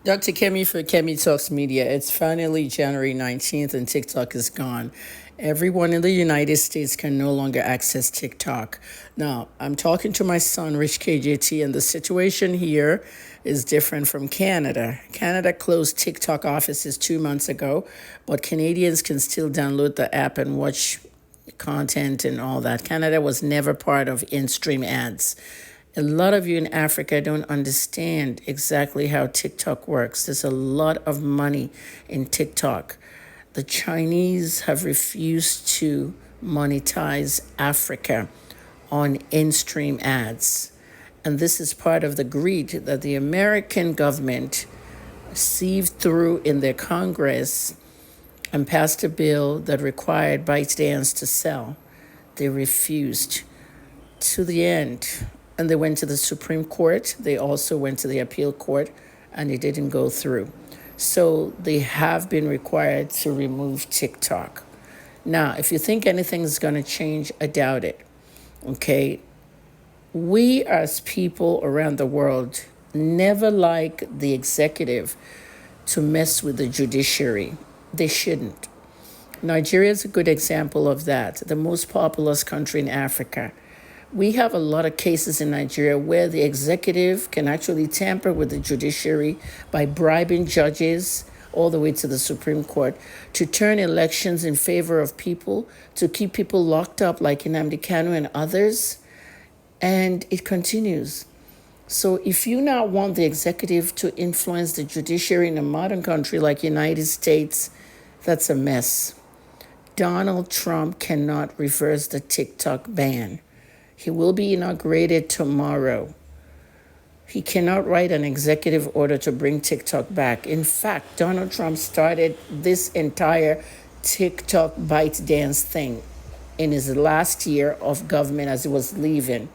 Dr. Kemi for Kemi Talks Media. It's finally January 19th and TikTok is gone. Everyone in the United States can no longer access TikTok. Now, I'm talking to my son, Rich KJT, and the situation here is different from Canada. Canada closed TikTok offices 2 months ago, but Canadians can still download the app and watch content and all that. Canada was never part of in-stream ads. A lot of you in Africa don't understand exactly how TikTok works. There's a lot of money in TikTok. The Chinese have refused to monetize Africa on in-stream ads. And this is part of the greed that the American government sieved through in their Congress and passed a bill that required ByteDance to sell. They refused to the end. And they went to the Supreme Court. They also went to the appeal court, and it didn't go through. So they have been required to remove TikTok. Now, if you think anything's going to change, I doubt it. Okay? We as people around the world never like the executive to mess with the judiciary. They shouldn't. Nigeria is a good example of that, the most populous country in Africa. We have a lot of cases in Nigeria where the executive can actually tamper with the judiciary by bribing judges all the way to the Supreme Court to turn elections in favor of people, to keep people locked up like Nnamdi Kanu and others. And it continues. So if you now want the executive to influence the judiciary in a modern country like United States, that's a mess. Donald Trump cannot reverse the TikTok ban. He will be inaugurated tomorrow. He cannot write an executive order to bring TikTok back. In fact, Donald Trump started this entire TikTok ByteDance thing in his last year of government as he was leaving.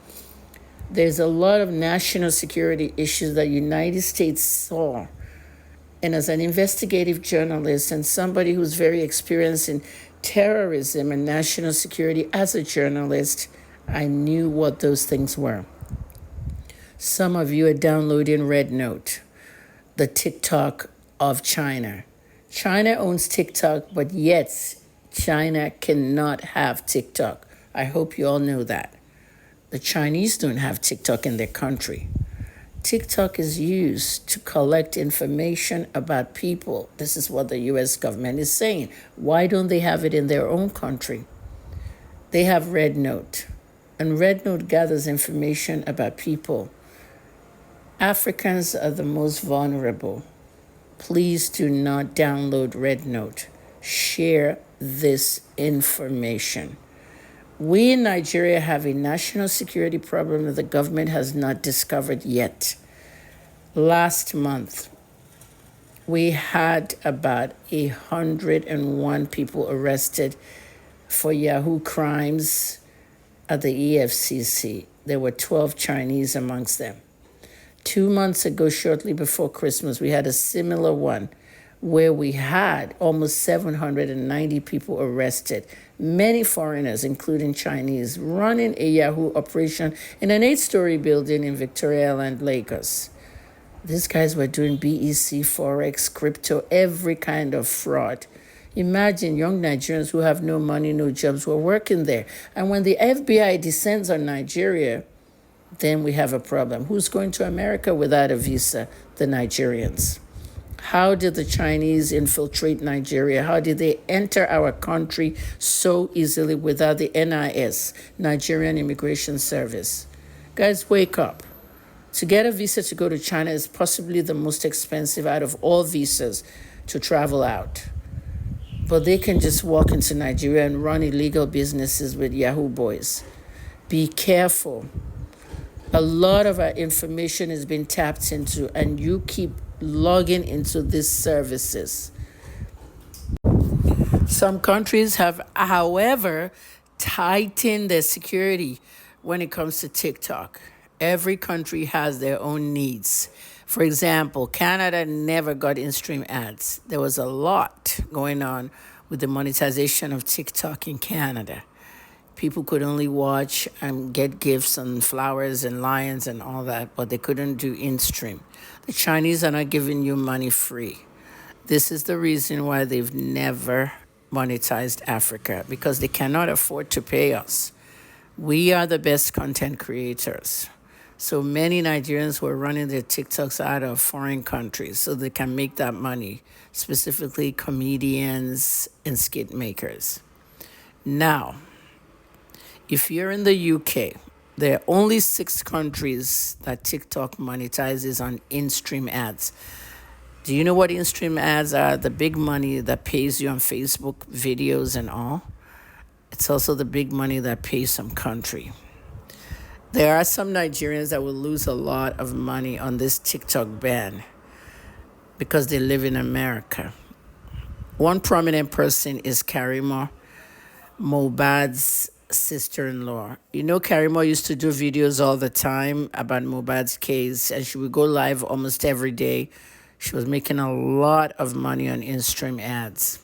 There's a lot of national security issues that the United States saw. And as an investigative journalist and somebody who's very experienced in terrorism and national security as a journalist, I knew what those things were. Some of you are downloading Red Note, the TikTok of China. China owns TikTok, but yet China cannot have TikTok. I hope you all know that. The Chinese don't have TikTok in their country. TikTok is used to collect information about people. This is what the US government is saying. Why don't they have it in their own country? They have Red Note. And Red Note gathers information about people. Africans are the most vulnerable. Please do not download Red Note. Share this information. We in Nigeria have a national security problem that the government has not discovered yet. Last month, we had about 101 people arrested for Yahoo crimes at the EFCC. There were 12 Chinese amongst them. 2 months ago, shortly before Christmas, we had a similar one where we had almost 790 people arrested, many foreigners, including Chinese, running a Yahoo operation in an 8-story building in Victoria Island, Lagos. These guys were doing BEC, Forex, crypto, every kind of fraud. Imagine young Nigerians who have no money, no jobs, who are working there. And when the FBI descends on Nigeria, then we have a problem. Who's going to America without a visa? The Nigerians. How did the Chinese infiltrate Nigeria? How did they enter our country so easily without the NIS, Nigerian Immigration Service? Guys, wake up. To get a visa to go to China is possibly the most expensive out of all visas to travel out. But they can just walk into Nigeria and run illegal businesses with Yahoo boys. Be careful. A lot of our information has been tapped into, and you keep logging into these services. Some countries have, however, tightened their security when it comes to TikTok. Every country has their own needs. For example, Canada never got in-stream ads. There was a lot going on with the monetization of TikTok in Canada. People could only watch and get gifts and flowers and lions and all that, but they couldn't do in stream. The Chinese are not giving you money free. This is the reason why they've never monetized Africa, because they cannot afford to pay us. We are the best content creators. So many Nigerians were running their TikToks out of foreign countries so they can make that money, specifically comedians and skit makers. Now, if you're in the UK, there are only 6 countries that TikTok monetizes on in-stream ads. Do you know what in-stream ads are? The big money that pays you on Facebook videos and all. It's also the big money that pays some country. There are some Nigerians that will lose a lot of money on this TikTok ban because they live in America. One prominent person is Karima, Mohbad's sister-in-law. You know, Karima used to do videos all the time about Mohbad's case, and she would go live almost every day. She was making a lot of money on in-stream ads.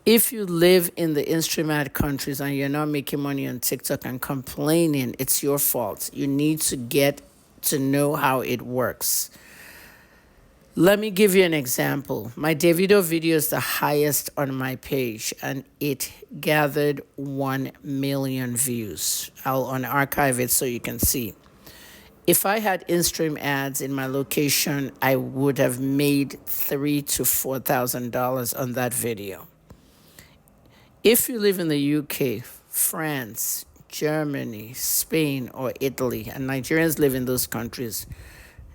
If you live in the in-stream ad countries and you're not making money on TikTok and complaining, it's your fault. You need to get to know how it works. Let me give you an example. My Davido video is the highest on my page, and it gathered 1 million views. I'll unarchive it so you can see. If I had in-stream ads in my location, I would have made $3,000 to $4,000 on that video. If you live in the UK, France, Germany, Spain, or Italy, and Nigerians live in those countries,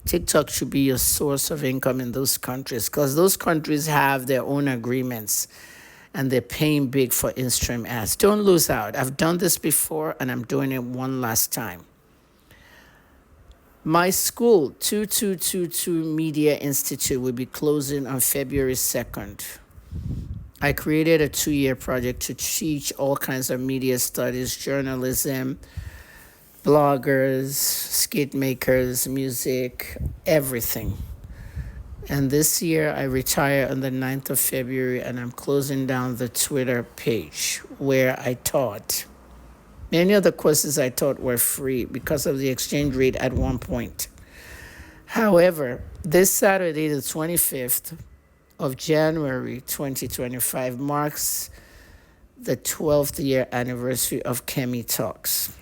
TikTok should be your source of income in those countries, because those countries have their own agreements and they're paying big for in-stream ads. Don't lose out. I've done this before and I'm doing it one last time. My school, 2222 Media Institute, will be closing on February 2nd. I created a 2-year project to teach all kinds of media studies, journalism, bloggers, skit makers, music, everything. And this year I retire on the 9th of February, and I'm closing down the Twitter page where I taught. Many of the courses I taught were free because of the exchange rate at one point. However, this Saturday, the 25th of January 2025, marks the 12th year anniversary of Kemi Talks.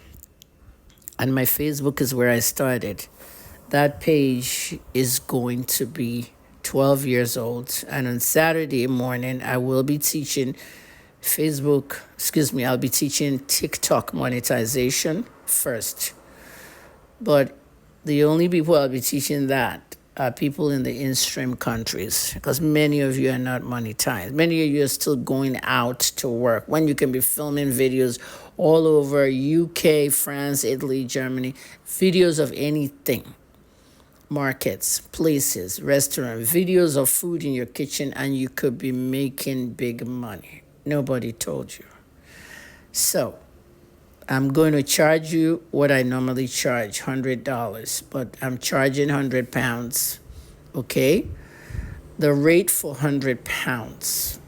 And my Facebook is where I started. That page is going to be 12 years old. And on Saturday morning, I will be teaching I'll be teaching TikTok monetization first. But the only people I'll be teaching that are people in the in-stream countries, because many of you are not monetized. Many of you are still going out to work when you can be filming videos all over UK, France, Italy, Germany, videos of anything. Markets, places, restaurants, videos of food in your kitchen, and you could be making big money. Nobody told you. So I'm going to charge you what I normally charge, $100, but I'm charging £100, okay? The rate for £100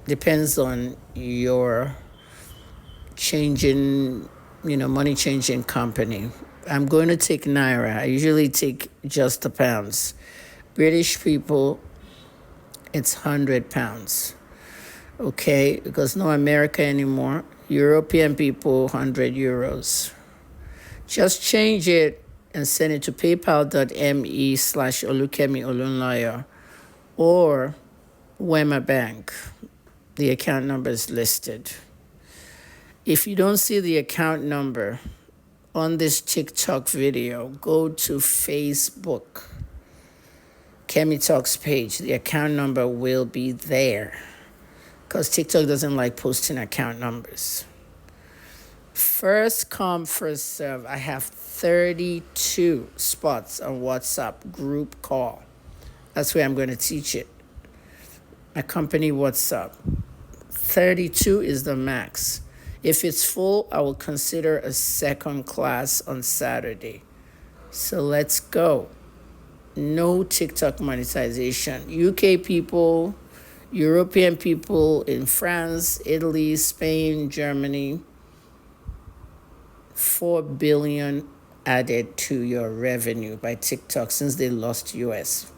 depends on your money changing company. I'm going to take Naira. I usually take just the pounds. British people, it's £100, okay? Because no America anymore. European people, €100. Just change it and send it to paypal.me/Olukemi or Wema Bank. The account number is listed. If you don't see the account number on this TikTok video, go to Facebook, Kemi Talks page. The account number will be there, because TikTok doesn't like posting account numbers. First come, first serve. I have 32 spots on WhatsApp group call. That's where I'm going to teach it. My company WhatsApp. 32 is the max. If it's full, I will consider a second class on Saturday. So let's go. No TikTok monetization. UK people, European people in France, Italy, Spain, Germany, 4 billion added to your revenue by TikTok since they lost US.